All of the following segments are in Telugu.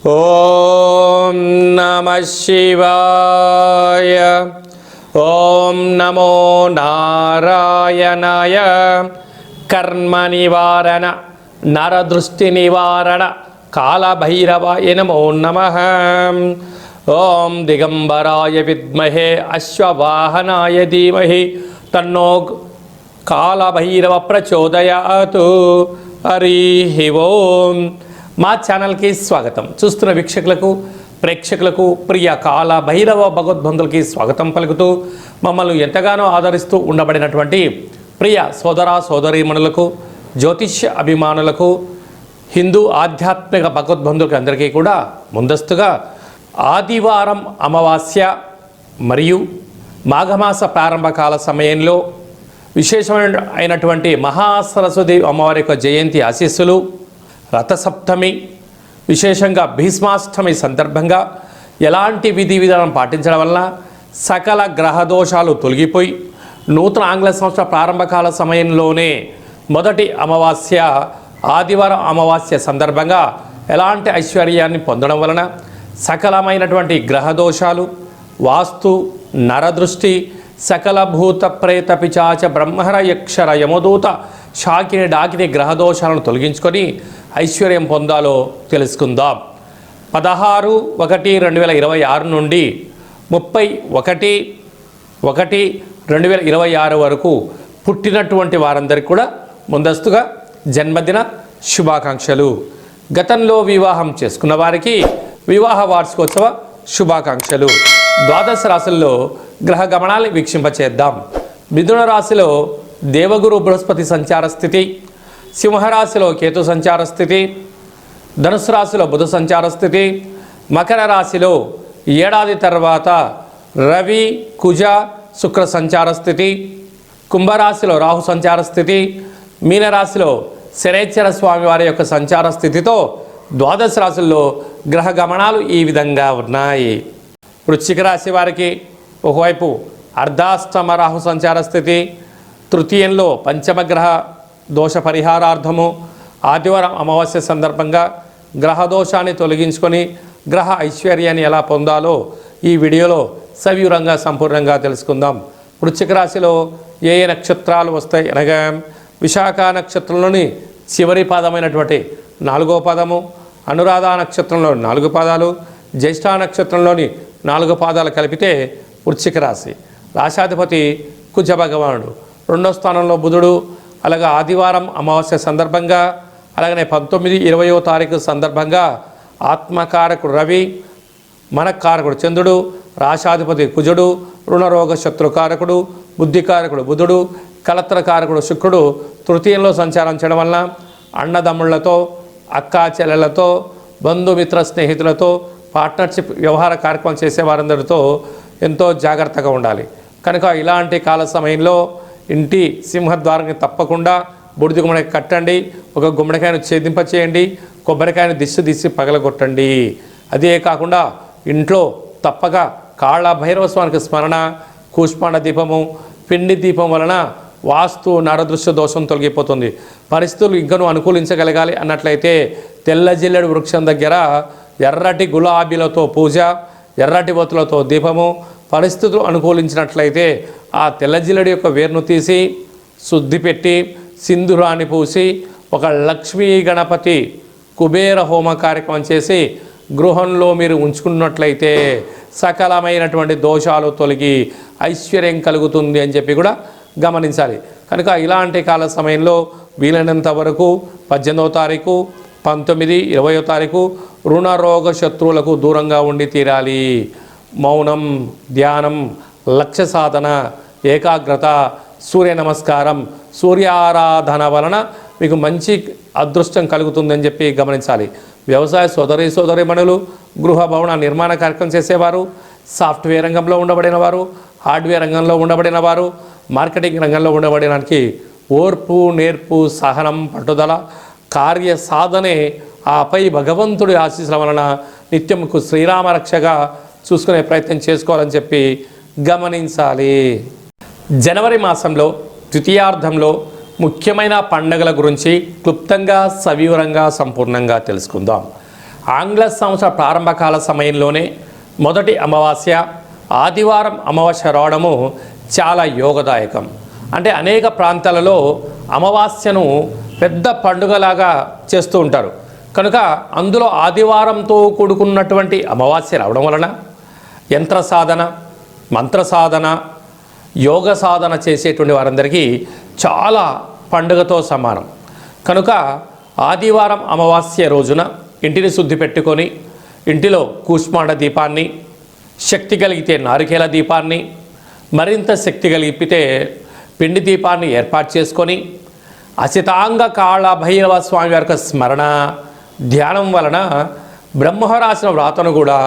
ఓం నమః శివాయ. ఓం నమో నారాయణాయ. కర్మ నివారణ నరదృష్టి నివారణ కాళభైరవాయ నమో నమః. ఓం దిగంబరాయ విద్మహే అశ్వవాహనాయ ధీమహి తన్నో కాళభైరవ ప్రచోదయాతు. హరి ఓం. మా ఛానల్కి స్వాగతం. చూస్తున్న వీక్షకులకు ప్రేక్షకులకు ప్రియ కాళభైరవ భగవద్బంధులకి స్వాగతం పలుకుతూ మమ్మల్ని ఎంతగానో ఆదరిస్తూ ఉండబడినటువంటి ప్రియ సోదర సోదరీమణులకు, జ్యోతిష్య అభిమానులకు, హిందూ ఆధ్యాత్మిక భగవద్బంధులకి అందరికీ కూడా ముందస్తుగా ఆదివారం అమావాస్య మరియు మాఘమాస ప్రారంభకాల సమయంలో విశేషమైనటువంటి మహాసరస్వతి అమ్మవారి యొక్క జయంతి ఆశీస్సులు, రథసప్తమి, విశేషంగా భీష్మాష్టమి సందర్భంగా ఎలాంటి విధి విధానం పాటించడం వల్ల సకల గ్రహదోషాలు తొలగిపోయి నూతన ఆంగ్ల సంవత్సర ప్రారంభకాల సమయంలోనే మొదటి అమావాస్య ఆదివారం అమావాస్య సందర్భంగా ఎలాంటి ఐశ్వర్యాన్ని పొందడం వలన సకలమైనటువంటి గ్రహదోషాలు, వాస్తు, నరదృష్టి, సకల భూత ప్రేత పిచాచ బ్రహ్మర యక్షర యమదూత శాకిని డాకిని గ్రహదోషాలను తొలగించుకొని ఐశ్వర్యం పొందాలో తెలుసుకుందాం. 16/1/2026 నుండి 31/1/2026 వరకు పుట్టినటువంటి వారందరికీ కూడా ముందస్తుగా జన్మదిన శుభాకాంక్షలు. గతంలో వివాహం చేసుకున్న వారికి వివాహ వార్షికోత్సవ శుభాకాంక్షలు. ద్వాదశ రాశుల్లో గ్రహ గమనాన్ని వీక్షింపచేద్దాం. మిథున రాశిలో దేవగురు బృహస్పతి సంచార స్థితి, సింహరాశిలో కేతు సంచార స్థితి, ధనుసు రాశిలో బుధ సంచార స్థితి, మకర రాశిలో ఏడాది తర్వాత రవి కుజ శుక్ర సంచార స్థితి, కుంభరాశిలో రాహు సంచార స్థితి, మీనరాశిలో శనేశ్వర స్వామి వారి యొక్క సంచార స్థితితో ద్వాదశ రాశుల్లో గ్రహ గమనాలు ఈ విధంగా ఉన్నాయి. వృశ్చిక రాశి వారికి ఒకవైపు అర్ధాష్టమ రాహు సంచార స్థితి, తృతీయంలో పంచమగ్రహ దోష పరిహారార్థము ఆదివారం అమావాస్య సందర్భంగా గ్రహదోషాన్ని తొలగించుకొని గ్రహ ఐశ్వర్యాన్ని ఎలా పొందాలో ఈ వీడియోలో సవివరంగా సంపూర్ణంగా తెలుసుకుందాం. వృశ్చిక రాశిలో ఏ ఏ నక్షత్రాలు వస్తాయి అనగా విశాఖ నక్షత్రంలోని చివరి పాదమైనటువంటి 4వ పాదము, అనురాధ నక్షత్రంలో 4 పాదాలు, జ్యేష్ఠ నక్షత్రంలోని 4 పాదాలు కలిపితే వృశ్చిక రాశి. రాశాధిపతి కుజ భగవానుడు, 2వ స్థానంలో బుధుడు. అలాగే ఆదివారం అమావాస్య సందర్భంగా, అలాగనే 19-20వ తారీఖు సందర్భంగా ఆత్మకారకుడు రవి, మనకారకుడు చంద్రుడు, రాశాధిపతి కుజుడు, రుణరోగ శత్రుకారకుడు, బుద్ధికారకుడు బుధుడు, కలత్రకారకుడు శుక్రుడు తృతీయంలో సంచారం చేయడం వలన అన్నదమ్ముళ్లతో, అక్కా చెల్లెలతో, బంధుమిత్ర స్నేహితులతో, పార్ట్నర్షిప్ వ్యవహార కార్యక్రమం చేసే వారందరితో ఎంతో జాగ్రత్తగా ఉండాలి. కనుక ఇలాంటి కాల సమయంలో ఇంటి సింహద్వారానికి తప్పకుండా బూడిద గుమ్మడికాయ కట్టండి, ఒక గుమ్మడికాయను ఛేదింపచేయండి, కొబ్బరికాయను దిష్టి పగలగొట్టండి. అదే కాకుండా ఇంట్లో తప్పక కాళభైరవ స్వామికి స్మరణ, కూష్మాండ దీపము, పిండి దీపం వలన వాస్తు నరదృశ్య దోషం తొలగిపోతుంది. పరిస్థితులు ఇంకనూ అనుకూలించగలగాలి అన్నట్లయితే తెల్ల జిల్లెడు వృక్షం దగ్గర ఎర్రటి గులాబీలతో పూజ, ఎర్రటి ఒత్తులతో దీపము, పరిస్థితులు అనుకూలించినట్లయితే ఆ తెల్ల జిల్లెడు యొక్క వేరును తీసి శుద్ధి పెట్టి సింధూరాన్ని పూసి ఒక లక్ష్మీ గణపతి కుబేర హోమ కార్యక్రమం చేసి గృహంలో మీరు ఉంచుకున్నట్లయితే సకలమైనటువంటి దోషాలు తొలగి ఐశ్వర్యం కలుగుతుంది అని చెప్పి కూడా గమనించాలి. కనుక ఇలాంటి కాల సమయంలో వీలైనంత వరకు 18వ తారీఖు, 19, 20వ తారీఖు రుణరోగ శత్రువులకు దూరంగా ఉండి తీరాలి. మౌనం, ధ్యానం, లక్ష్య సాధన, ఏకాగ్రత, సూర్య నమస్కారం, సూర్యారాధన వలన మీకు మంచి అదృష్టం కలుగుతుందని చెప్పి గమనించాలి. వ్యవసాయ సోదరీమణులు, గృహ భవన నిర్మాణ కార్యక్రమం చేసేవారు, సాఫ్ట్వేర్ రంగంలో ఉండబడిన వారు, హార్డ్వేర్ రంగంలో ఉండబడిన వారు, మార్కెటింగ్ రంగంలో ఉండబడడానికి ఓర్పు, నేర్పు, సహనం, పట్టుదల, కార్య సాధనే ఆపై భగవంతుడి ఆశీస్సుల వలన నిత్యంకు శ్రీరామ రక్షగా చూసుకునే ప్రయత్నం చేసుకోవాలని చెప్పి గమనించాలి. జనవరి మాసంలో ద్వితీయార్థంలో ముఖ్యమైన పండుగల గురించి క్లుప్తంగా సవివరంగా సంపూర్ణంగా తెలుసుకుందాం. ఆంగ్ల సంవత్సర ప్రారంభకాల సమయంలోనే మొదటి అమావాస్య ఆదివారం అమావాస్య రావడము చాలా యోగదాయకం. అంటే అనేక ప్రాంతాలలో అమావాస్యను పెద్ద పండుగలాగా చేస్తూ ఉంటారు. కనుక అందులో ఆదివారంతో కూడుకున్నటువంటి అమావాస్య రావడం వలన యంత్ర సాధన, మంత్ర సాధన, యోగ సాధన చేసేటువంటి వారందరికీ చాలా పండుగతో సమానం. కనుక ఆదివారం అమావాస్య రోజున ఇంటిని శుద్ధి పెట్టుకొని ఇంటిలో కూష్మాండ దీపాన్ని, శక్తి కలిగితే నారికేల దీపాన్ని, మరింత శక్తి కలిగితే పిండి దీపాన్ని ఏర్పాటు చేసుకొని అసితాంగ కాళ భైరవ స్వామి వారి స్మరణ ధ్యానం వలన బ్రహ్మ రాసిన వ్రాతను కూడా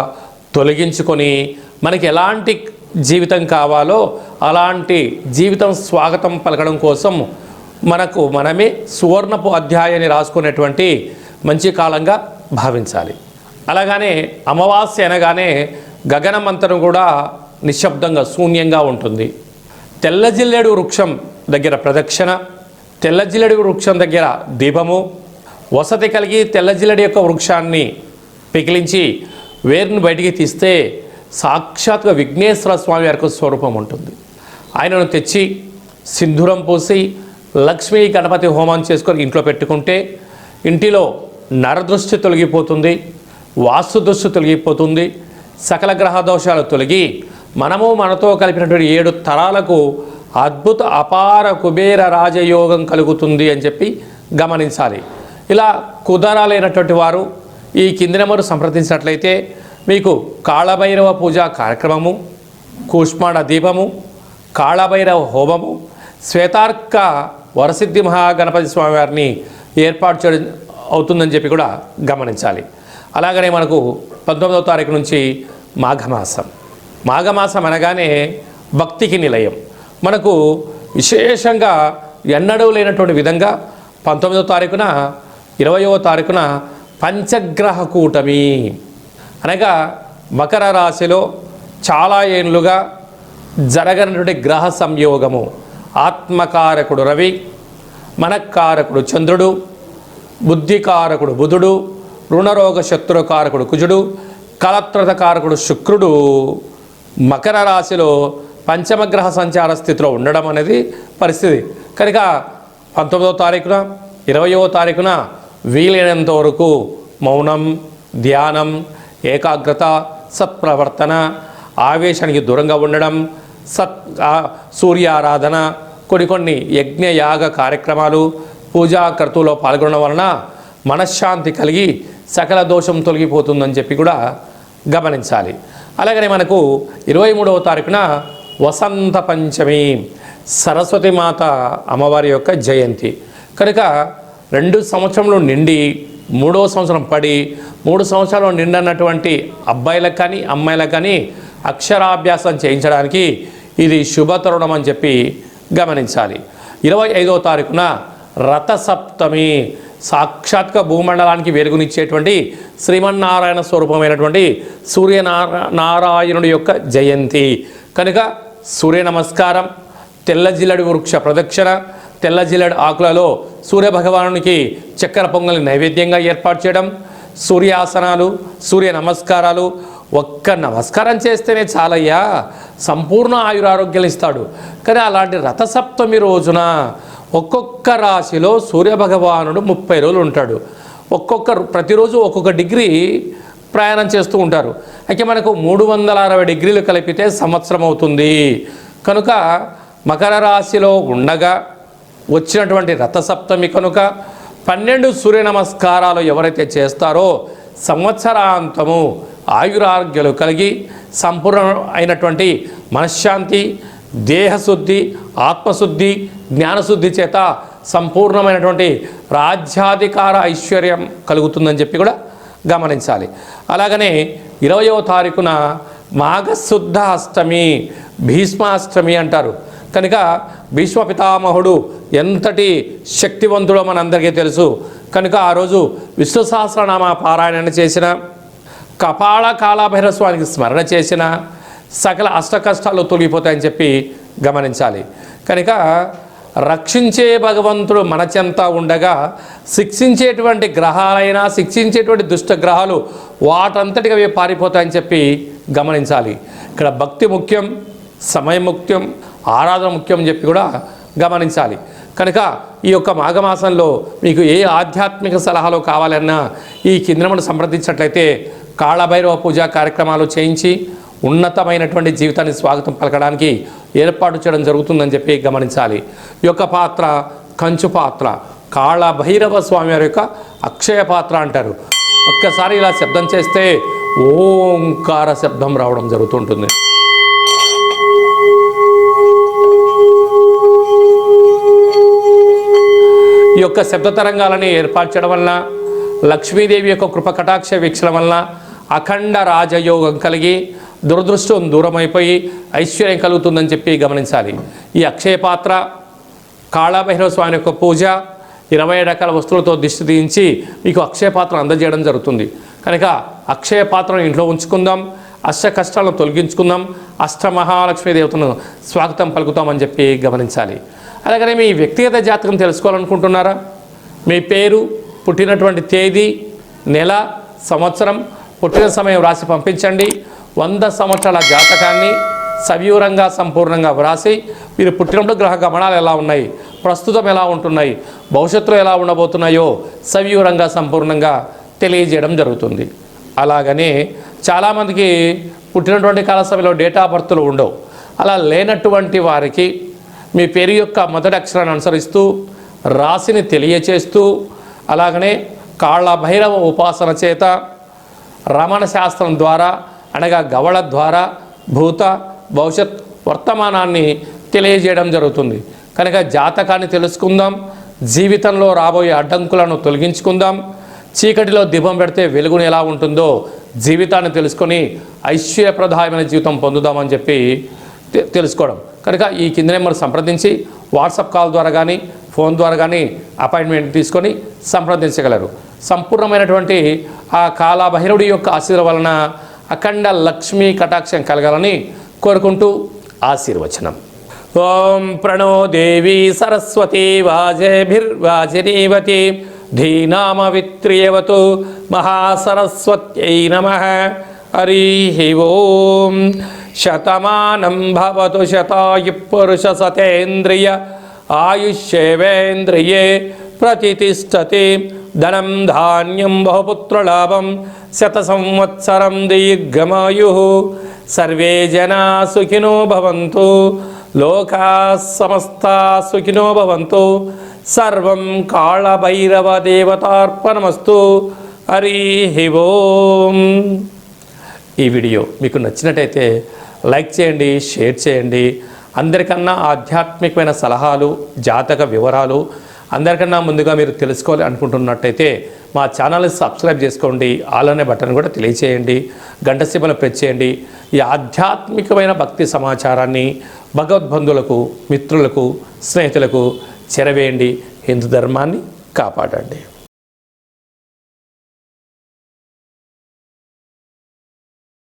తొలగించుకొని మనకి ఎలాంటి జీవితం కావాలో అలాంటి జీవితం స్వాగతం పలకడం కోసం మనకు మనమే సువర్ణపు అధ్యాయాన్ని రాసుకునేటువంటి మంచి కాలంగా భావించాలి. అలాగనే అమావాస్య అనగానే గగనమంతరం కూడా నిశ్శబ్దంగా శూన్యంగా ఉంటుంది. తెల్లజిల్లేడు వృక్షం దగ్గర ప్రదక్షిణ, తెల్లజిల్లేడు వృక్షం దగ్గర దీపము, వసతి కలిగి తెల్లజిల్లేడు యొక్క వృక్షాన్ని పికిలించి వేరును బయటికి తీస్తే సాక్షాత్గా విఘ్నేశ్వర స్వామి వారి స్వరూపం ఉంటుంది. ఆయనను తెచ్చి సింధూరం పోసి లక్ష్మీ గణపతి హోమం చేసుకొని ఇంట్లో పెట్టుకుంటే ఇంటిలో నరదృష్టి తొలగిపోతుంది, వాస్తు దృష్టి తొలగిపోతుంది, సకల గ్రహ దోషాలు తొలగి మనము మనతో కలిపినటువంటి 7 తరాలకు అద్భుత అపార కుబేర రాజయోగం కలుగుతుంది అని చెప్పి గమనించాలి. ఇలా కుదరాలైనటువంటి వారు ఈ కింది నెంబరు సంప్రదించినట్లయితే మీకు కాళభైరవ పూజా కార్యక్రమము, కూష్మాండ దీపము, కాళభైరవ హోమము, శ్వేతార్క వరసిద్ధి మహాగణపతి స్వామి వారిని ఏర్పాటు చేయడం అవుతుందని చెప్పి కూడా గమనించాలి. అలాగనే మనకు 19వ తారీఖు నుంచి మాఘమాసం. మాఘమాసం అనగానే భక్తికి నిలయం. మనకు విశేషంగా ఎన్నడూ లేనటువంటి విధంగా 19వ తారీఖున 20వ తారీఖున పంచగ్రహ కూటమి అనగా మకర రాశిలో చాలా ఏళ్ళుగా జరగనటువంటి గ్రహ సంయోగము. ఆత్మకారకుడు రవి, మనకారకుడు చంద్రుడు, బుద్ధికారకుడు బుధుడు, రుణరోగ శత్రుకారకుడు కుజుడు, కలత్రతకారకుడు శుక్రుడు మకర రాశిలో పంచమగ్రహ సంచార స్థితిలో ఉండడం అనేది పరిస్థితి. కనుక 19వ తారీఖున 20వ తారీఖున వీలైనంత వరకు మౌనం, ధ్యానం, ఏకాగ్రత, సత్ప్రవర్తన, ఆవేశానికి దూరంగా ఉండడం, సూర్యారాధన, కొన్ని యజ్ఞయాగ కార్యక్రమాలు, పూజా క్రతువులో పాల్గొనడం వలన మనశ్శాంతి కలిగి సకల దోషం తొలగిపోతుందని చెప్పి కూడా గమనించాలి. అలాగనే మనకు 23వ తారీఖున వసంత పంచమి, సరస్వతి మాత అమ్మవారి యొక్క జయంతి. కనుక 2 సంవత్సరంలో నిండి 3వ సంవత్సరం పడి 3 సంవత్సరాలు నిండన్నటువంటి అబ్బాయిలకు కానీ అమ్మాయిలకు కానీ అక్షరాభ్యాసం చేయించడానికి ఇది శుభతరుణం అని చెప్పి గమనించాలి. 25వ తారీఖున రథసప్తమి, సాక్షాత్గా భూమండలానికి వెలుగునిచ్చేటువంటి శ్రీమన్నారాయణ స్వరూపమైనటువంటి సూర్యనారాయణుడి యొక్క జయంతి. కనుక సూర్య నమస్కారం, తెల్ల జిల్లడి వృక్ష ప్రదక్షిణ, తెల్ల జిల్లడి ఆకులలో సూర్యభగవానునికి చక్కెర పొంగలి నైవేద్యంగా ఏర్పాటు చేయడం, సూర్యాసనాలు, సూర్య నమస్కారాలు. ఒక్క నమస్కారం చేస్తేనే చాలయ్యా, సంపూర్ణ ఆయురారోగ్యాలు ఇస్తాడు. కానీ అలాంటి రథసప్తమి రోజున ఒక్కొక్క రాశిలో సూర్యభగవానుడు 30 రోజులు ఉంటాడు. ప్రతిరోజు ఒక్కొక్క డిగ్రీ ప్రయాణం చేస్తూ ఉంటారు. అయితే మనకు 360 డిగ్రీలు కలిపితే సంవత్సరం అవుతుంది. కనుక మకర రాశిలో ఉండగా వచ్చినటువంటి రథసప్తమి కనుక 12 సూర్య నమస్కారాలు ఎవరైతే చేస్తారో సంవత్సరాంతము ఆయురారోగ్యాలు కలిగి సంపూర్ణ అయినటువంటి మనశ్శాంతి, దేహశుద్ధి, ఆత్మశుద్ధి, జ్ఞానశుద్ధి చేత సంపూర్ణమైనటువంటి రాజ్యాధికార ఐశ్వర్యం కలుగుతుందని చెప్పి కూడా గమనించాలి. అలాగనే 20వ తారీఖున మాఘశుద్ధ అష్టమి, భీష్మాష్టమి అంటారు. కనుక భీష్మ పితామహుడు ఎంతటి శక్తివంతుడో మనందరికీ తెలుసు. కనుక ఆ రోజు విష్ణు సహస్రనామ పారాయణ చేసిన, కపాల కాళభైరవ స్వామికి స్మరణ చేసిన సకల అష్ట కష్టాలు తొలగిపోతాయని చెప్పి గమనించాలి. కనుక రక్షించే భగవంతుడు మన చెంత ఉండగా శిక్షించేటువంటి గ్రహాలైనా శిక్షించేటువంటి దుష్ట గ్రహాలు వాటంతటిగా అవి పారిపోతాయని చెప్పి గమనించాలి. ఇక్కడ భక్తి ముఖ్యం, సమయం ముఖ్యం, ఆరాధన ముఖ్యం అని చెప్పి కూడా గమనించాలి. కనుక ఈ యొక్క మాఘమాసంలో మీకు ఏ ఆధ్యాత్మిక సలహాలు కావాలన్నా ఈ కిందను సంప్రదించినట్లయితే కాళభైరవ పూజా కార్యక్రమాలు చేయించి ఉన్నతమైనటువంటి జీవితాన్ని స్వాగతం పలకడానికి ఏర్పాటు చేయడం జరుగుతుందని చెప్పి గమనించాలి. ఈ యొక్క పాత్ర కంచు పాత్ర, కాళభైరవ స్వామి వారి యొక్క అక్షయ పాత్ర అంటారు. ఒక్కసారి ఇలా శబ్దం చేస్తే ఓంకార శబ్దం రావడం జరుగుతుంటుంది. ఈ యొక్క శబ్ద తరంగాలని ఏర్పాటు చేయడం వలన లక్ష్మీదేవి యొక్క కృప కటాక్ష వీక్షణ వలన అఖండ రాజయోగం కలిగి దురదృష్టం దూరమైపోయి ఐశ్వర్యం కలుగుతుందని చెప్పి గమనించాలి. ఈ అక్షయ పాత్ర, కాళభైరవ స్వామి యొక్క పూజ, 20 రకాల వస్తువులతో దిష్టి తీయించి మీకు అక్షయ పాత్ర అందజేయడం జరుగుతుంది. కనుక అక్షయ పాత్రను ఇంట్లో ఉంచుకుందాం, అష్ట కష్టాలను తొలగించుకుందాం, అష్టమహాలక్ష్మీ దేవతను స్వాగతం పలుకుతామని చెప్పి గమనించాలి. అలాగనే మీ వ్యక్తిగత జాతకం తెలుసుకోవాలనుకుంటున్నారా? మీ పేరు, పుట్టినటువంటి తేదీ, నెల, సంవత్సరం, పుట్టిన సమయం వ్రాసి పంపించండి. 100 సంవత్సరాల జాతకాన్ని సవివరంగా సంపూర్ణంగా వ్రాసి మీరు పుట్టినప్పుడు గ్రహ గమనాలు ఎలా ఉన్నాయి, ప్రస్తుతం ఎలా ఉంటున్నాయి, భవిష్యత్తులో ఎలా ఉండబోతున్నాయో సవివరంగా సంపూర్ణంగా తెలియజేయడం జరుగుతుంది. అలాగనే చాలామందికి పుట్టినటువంటి కాల సమయంలో డేట్ ఆఫ్ బర్త్లు ఉండవు. అలా లేనటువంటి వారికి మీ పేరు యొక్క మొదటి అక్షరాన్ని అనుసరిస్తూ రాశిని తెలియచేస్తూ అలాగనే కాళభైరవ ఉపాసన చేత రమణ శాస్త్రం ద్వారా అనగా గవళ ద్వారా భూత భవిష్యత్ వర్తమానాన్ని తెలియజేయడం జరుగుతుంది. కనుక జాతకాన్ని తెలుసుకుందాం, జీవితంలో రాబోయే అడ్డంకులను తొలగించుకుందాం. చీకటిలో దీపం పెడితే వెలుగుని ఎలా ఉంటుందో జీవితాన్ని తెలుసుకొని ఐశ్వర్యప్రదాయమైన జీవితం పొందుదామని చెప్పి తెలుసుకోవడం. కనుక ఈ కింద నెంబర్ సంప్రదించి వాట్సాప్ కాల్ ద్వారా కానీ ఫోన్ ద్వారా కానీ అపాయింట్మెంట్ తీసుకొని సంప్రదించగలరు. సంపూర్ణమైనటువంటి ఆ కాళభైరవుడి యొక్క ఆశీర్వాదం వలన అఖండ లక్ష్మీ కటాక్షం కలగాలని కోరుకుంటూ ఆశీర్వచనం. ఓం ప్రణో దేవి సరస్వతి వాజేభిర్వాజినీవతి ధీనామవిత్రియవతు మహాసరస్వత్యై నమః. హరి ఓం. శతమానం భవతు శతాయు పురుష సతేంద్రియ ఆయుష్యేవేంద్రియే ప్రతిష్టతి. ధనం ధాన్యం బహుపుత్రలాభం శత సంవత్సరం దీర్ఘమాయు. సర్వే జనా సుఖినో భవంతు, లోకా సమస్తా సుఖినో భవంతు. సర్వం కాళభైరవ దేవతార్పణమస్తు. హరి ఓం. ఈ వీడియో మీకు నచ్చినట్టయితే లైక్ చేయండి, షేర్ చేయండి. అందరికన్నా ఆధ్యాత్మికమైన సలహాలు, జాతక వివరాలు అందరికన్నా ముందుగా మీరు తెలుసుకోవాలి అనుకుంటున్నట్టయితే మా ఛానల్ని సబ్స్క్రైబ్ చేసుకోండి. ఆల్ అనే బటన్ కూడా తెలియచేయండి, గంట సింబల్ ప్రెస్ చేయండి. ఈ ఆధ్యాత్మికమైన భక్తి సమాచారాన్ని భగవద్బంధువులకు, మిత్రులకు, స్నేహితులకు చేరవేయండి. హిందూ ధర్మాన్ని కాపాడండి.